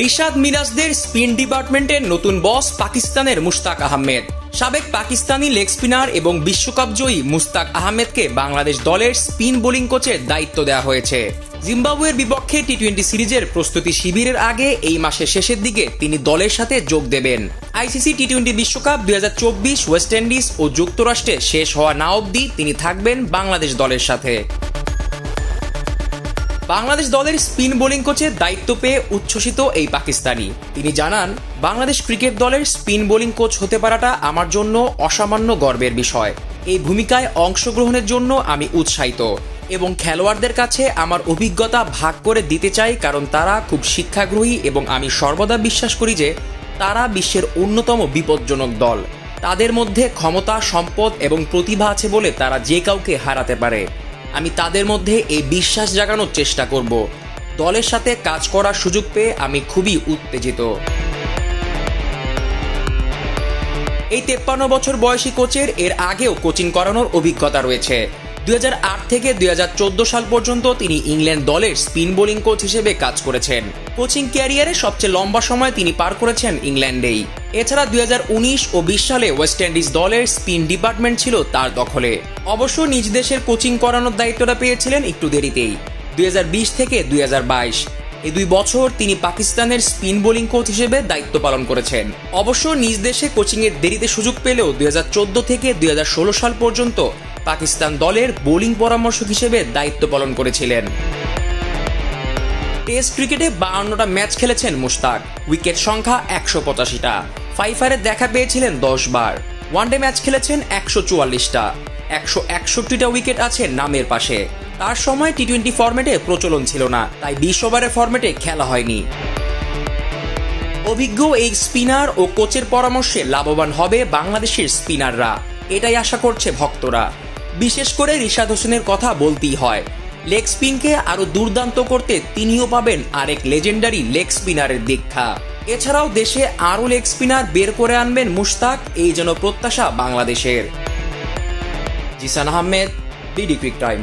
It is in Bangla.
রিশাদ মিরাজদের স্পিন ডিপার্টমেন্টের নতুন বস পাকিস্তানের মুশতাক আহমেদ। সাবেক পাকিস্তানি লেগ স্পিনার এবং বিশ্বকাপ জয়ী মুশতাক আহমেদকে বাংলাদেশ দলের স্পিন বোলিং কোচের দায়িত্ব দেওয়া হয়েছে। জিম্বাবুয়ের বিপক্ষে টি-20 সিরিজের প্রস্তুতি শিবিরের আগে এই মাসের শেষের দিকে তিনি দলের সাথে যোগ দেবেন। আইসিসি টি-20 বিশ্বকাপ 2024 ওয়েস্ট ইন্ডিজ ও যুক্তরাষ্ট্রে শেষ হওয়া না অবধি তিনি থাকবেন বাংলাদেশ দলের সাথে। বাংলাদেশ দলের স্পিন বোলিং কোচের দায়িত্ব পেয়ে উচ্ছ্বসিত এই পাকিস্তানি। তিনি জানান, বাংলাদেশ ক্রিকেট দলের স্পিন বোলিং কোচ হতে পারাটা আমার জন্য অসামান্য গর্বের বিষয়। এই ভূমিকায় অংশগ্রহণের জন্য আমি উৎসাহিত এবং খেলোয়াড়দের কাছে আমার অভিজ্ঞতা ভাগ করে দিতে চাই, কারণ তারা খুব শিক্ষাগ্রহী এবং আমি সর্বদা বিশ্বাস করি যে তারা বিশ্বের অন্যতম বিপজ্জনক দল। তাদের মধ্যে ক্ষমতা, সম্পদ এবং প্রতিভা আছে বলে তারা যে কাউকে হারাতে পারে। আমি তাদের মধ্যে এই বিশ্বাস জাগানোর চেষ্টা করব। দলের সাথে কাজ করার সুযোগ পেয়ে আমি খুবই উত্তেজিত। এই 53 বছর বয়সী কোচের এর আগেও কোচিং করানোর অভিজ্ঞতা রয়েছে। 2008 থেকে 2014 সাল পর্যন্ত তিনি ইংল্যান্ড দলের স্পিন বোলিং কোচ হিসেবে কাজ করেছেন। কোচিং ক্যারিয়ারে সবচেয়ে লম্বা সময় তিনি পার করেছেন ইংল্যান্ডেই। এছাড়া 2019 ও 20 সালে ওয়েস্ট ইন্ডিজ দলের স্পিন ডিপার্টমেন্ট ছিল তার দখলে। অবশ্য নিজ দেশের কোচিং করানোর দায়িত্বটা পেয়েছিলেন একটু দেরিতেই, 2020 থেকে 2022। এই 2 বছর তিনি পাকিস্তানের স্পিন বোলিং কোচ হিসেবে দায়িত্ব পালন করেছেন। অবশ্য নিজ দেশে কোচিংয়ের দেরিতে সুযোগ পেলেও 2014 থেকে 2016 সাল পর্যন্ত পাকিস্তান দলের বোলিং পরামর্শক হিসেবে দায়িত্ব পালন করেছিলেন। টেস্ট ক্রিকেটে 52টা ম্যাচ খেলেছেন মুশতাক। উইকেট সংখ্যা 185টা। ফাইফারে দেখা পেয়েছিলেন 10 বার। ওয়ানডে ম্যাচ খেলেছেন 144টা। 161টা উইকেট আছে নামের পাশে। তার সময় টি-20 ফরম্যাটে প্রচলন ছিল না, তাই 20 ওভারের ফরম্যাটে খেলা হয়নি। অভিজ্ঞ এই স্পিনার ও কোচের পরামর্শে লাভবান হবে বাংলাদেশের স্পিনাররা, এটাই আশা করছে ভক্তরা। বিশেষ করে রিশাদ হোসেনের কথা বলতেই হয়। লেগ স্পিনকে আরো দুর্দান্ত করতে তিনিও পাবেন আরেক লেজেন্ডারি লেগ স্পিনারের দীক্ষা। এছাড়াও দেশে আরো লেগ স্পিনার বের করে আনবেন মুশতাক, এই যেন প্রত্যাশা বাংলাদেশের। Zishan Ahmed, BD Cric time.